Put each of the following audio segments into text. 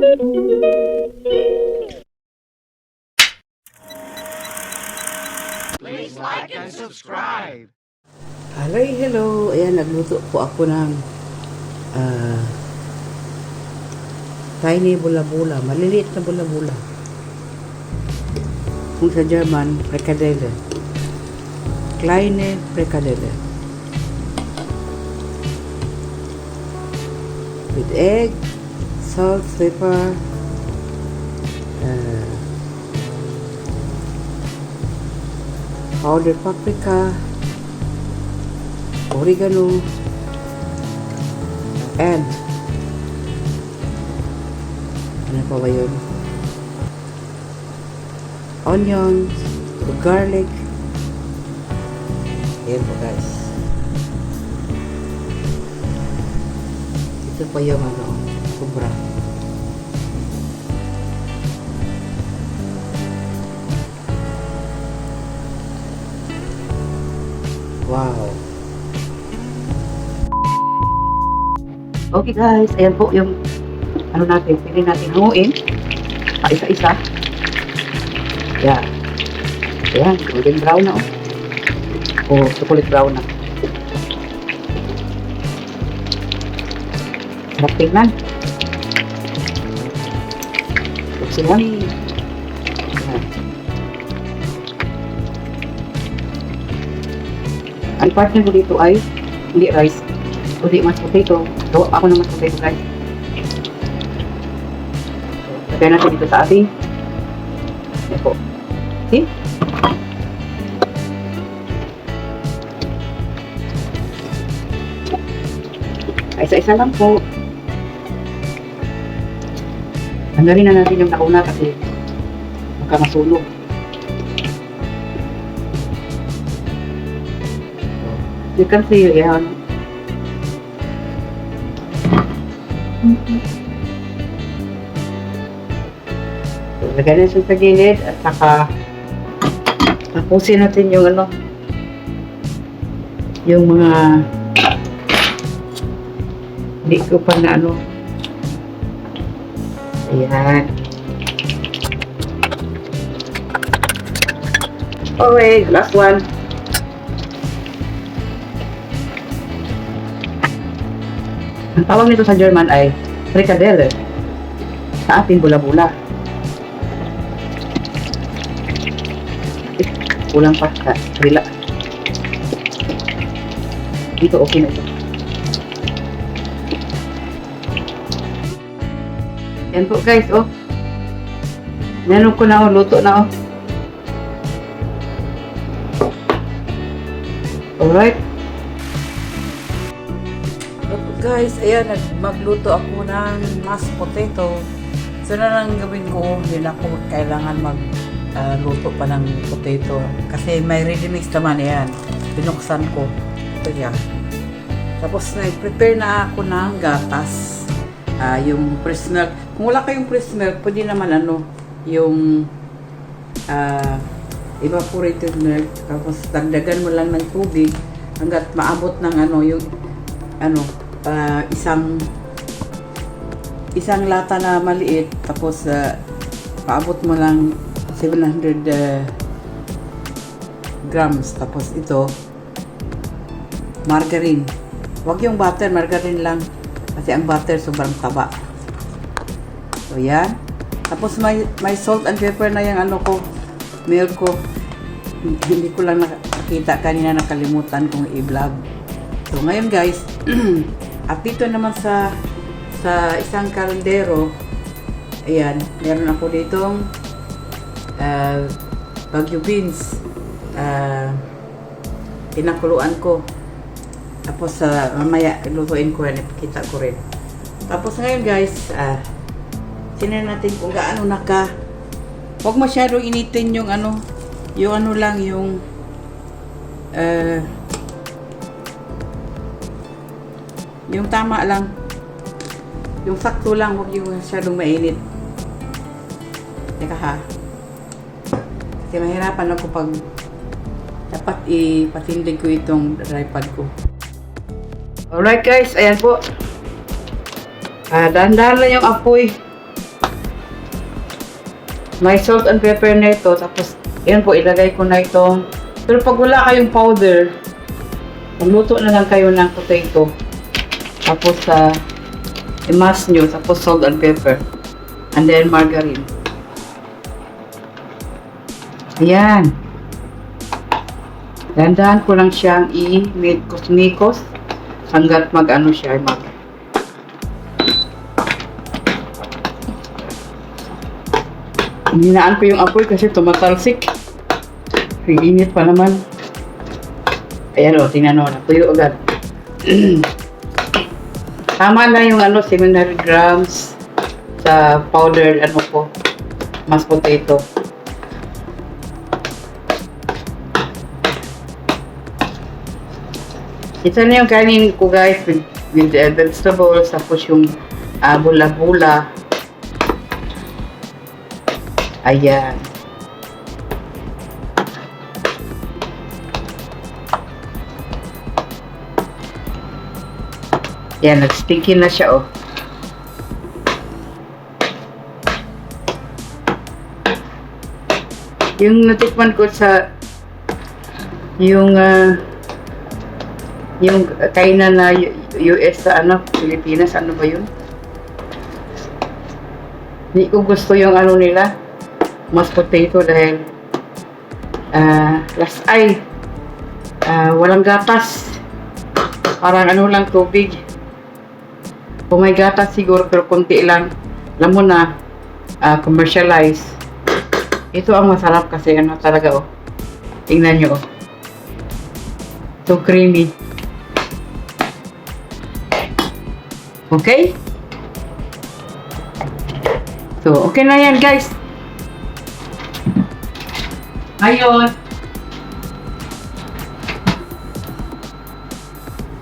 Please like and subscribe. Hello. Ayan, nagluto po ako ng tiny bula-bula. Maliliit na bula-bula. Kung sa German, Frikadelle. Kleine Frikadelle. With egg, salt, pepper, powdered paprika, oregano, and ano pa ba yun? Onions, garlic. Ayan po guys. Ito pa yung kubra. Wow. Okay guys, ayan po yung ano natin, pwede natin hanguin. Isa-isa. Yan. Ayan, golden brown na o chocolate brown na. Sarap tingnan. Looks yummy. Ayan. Ang partner ko dito ay hindi rice, kundi mashed potato. So, ako na mashed potato guys. Lagyan natin dito sa ating yan po. See? Isa-isa lang po. Tanggalin na natin yung nauna kasi baka masunog. You can see yan. So, lagay na siya sa gilid at saka tapusin natin yung yung mga hindi ko pa na ayan. Okay, last one. Ang tawag nito sa German ay Frikadelle. Sa atin, bula-bula. Kulang pa sa rila. Dito okay na ito. Yan po guys, meron ko na luto na Alright. Guys, ayan, magluto ako ng mashed potato. So na lang gawin ko, yun ako kailangan magluto pa ng potato. Kasi may ready mix naman, ayan. Binuksan ko. Ito yan. Tapos nag-prepare na ako ng gatas. Yung fresh milk. Kung wala kayong fresh milk, pwede naman yung evaporated milk. Tapos dagdagan mo lang ng tubig hanggat maabot ng yung isang lata na maliit, tapos paabot mo lang 700 grams. Tapos ito margarine, wag yung butter, margarine lang kasi ang butter sobrang taba. So yan, tapos may salt and pepper na yung milk ko. Hindi ko lang nakita kanina, nakalimutan kong i-vlog. So ngayon guys, at dito naman sa isang kaldero, ayan, meron ako ditong Baguio beans, pinakuluan ko. Tapos mamaya lutuin ko yan, ipakita ko rin. Tapos ngayon guys, tingnan natin kung gaano huwag masyadong initin yung yung tama lang, yung sakto lang, huwag yung masyadong mainit. Teka ha, kasi mahirapan ako pag dapat ipatindig ko itong tripod ko. Alright guys, ayan po. Dahan-dahan lang yung apoy. may salt and pepper na ito. Tapos, yan po, ilagay ko na itong. Pero pag wala kayong powder, magluto na lang kayo ng potato. Tapos, i-mash nyo. Tapos, salt and pepper. And then, margarine. Ayan. Dandahan ko lang siyang i-mikos-mikos hanggat mag-ano siya, Hinaan ko yung apoy kasi tumatalsik. Init pa naman. Ayan o, tingnan o, natuyo agad. Tama na yung 700 grams sa powder, mashed potato. Ito na yung kanin ko guys with vegetables, tapos yung bula-bula. Ayan. Yan, nag-sticky na siya, oh. Yung natikman ko sa yung kainan na US sa Pilipinas, ano ba yun? Hindi ko gusto yung nila, mashed potato dahil walang gatas. Parang lang tubig. Kung may gatas siguro pero konti lang. Alam mo na, commercialized. Ito ang masarap kasi talaga oh. Tingnan nyo oh. So creamy. Okay? So, okay na yan guys. Ngayon,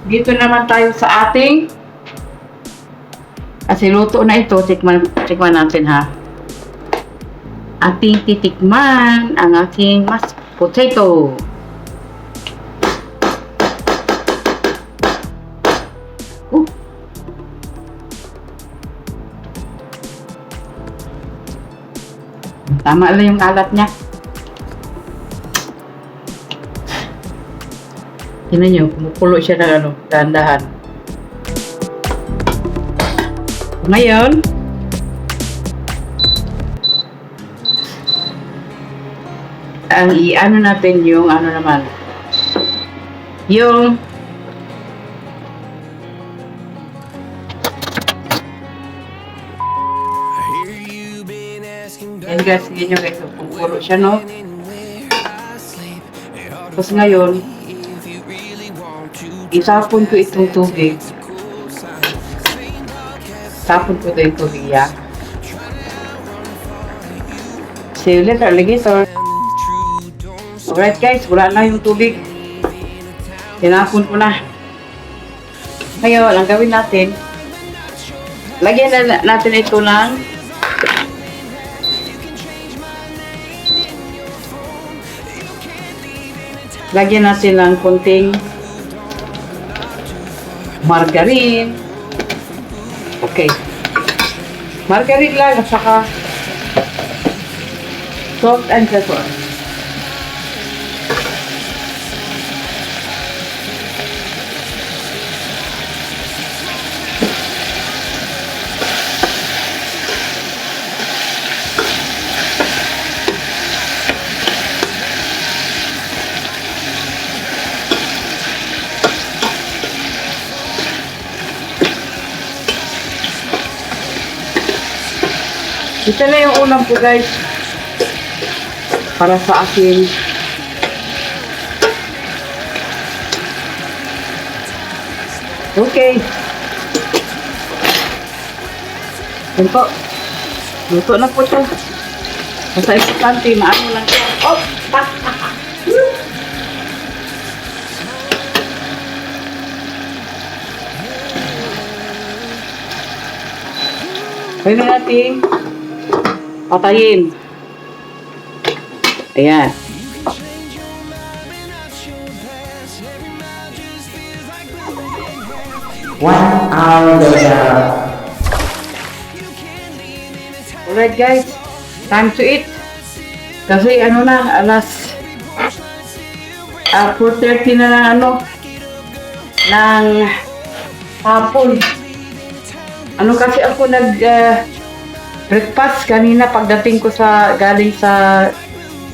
dito naman tayo sa ating kasi luto na ito, tikman natin ha. Ating titikman ang aking mashed potato. Tama lang yung alat niya. Tingnan nyo, kumukulo siya ng dahan-dahan. Ngayon, ang natin yung naman. Yung and guys, hindi nyo guys, kumukulo siya, no? Tapos ngayon, itapon ko itong tubig. Tapon ko ito yung tubig, ya. See you later, alligator. Alright guys, wala na yung tubig. Tinapon ko na. Ngayon, ang gawin natin, lagyan na natin ito ng konting margarine. Okay. Margarine lang at saka salt and pepper. Ito na yung ulam ko guys. Para sa akin. Okay. Yan po. Luto na po ito. Basta importante, maano lang. Oh! Pwede natin patayin. Ayan. One hour later. Alright guys. Time to eat. Kasi ano na, alas 4:30 na ng ng hapon. Ano kasi ako breakfast kanina pagdating ko galing sa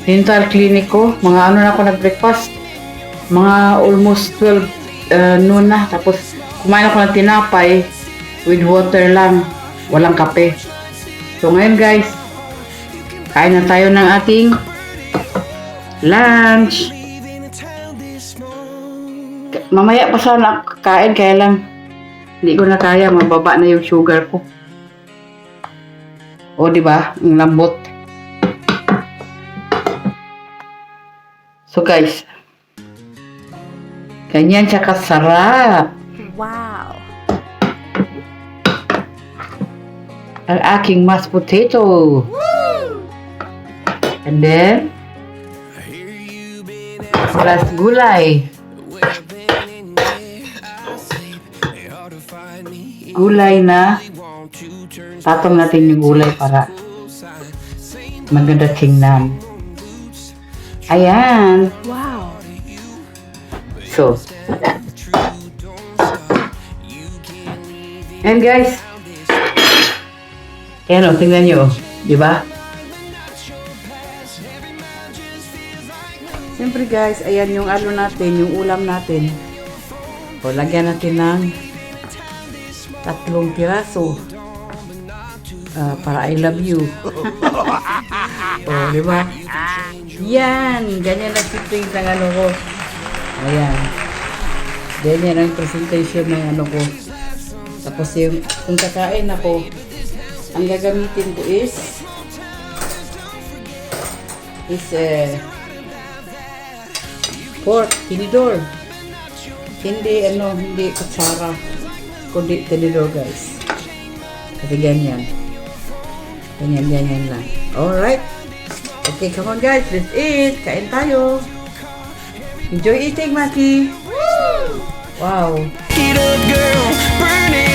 dental clinic ko. Mga na ako nag-breakfast. Mga almost 12 noon na. Tapos kumain ako ng tinapay with water lang. Walang kape. So ngayon guys, kain na tayo ng ating lunch. Mamaya pa sana kain, kaya lang hindi ko na kaya, mababa na yung sugar ko. O di ba? Ang lambot. So guys, ganyan siya kasarap. Wow. Ang aking mashed potato. And then, plus gulay. Gulay na tatong natin yung gulay para maganda tingnan. Ayan. Wow. So, and guys, ayan o, tingnan nyo, di ba? Siyempre guys, ayan yung natin, yung ulam natin. O, lagyan natin ng 3 piraso. Para I love you. O, di ba? Yan, ganyan ang sitting ng ko. Ayan. Ganyan ang presentation ng ko. Tapos kung kakain ako, ang gagamitin ko is fork, tinidor. Hindi kutsara, kundi tinidor guys. Kasi ganyan. Ganyan lang. Alright. Okay, come on guys, let's eat. Kain tayo. Enjoy eating, Maki. Wow. Get up, girl, burn it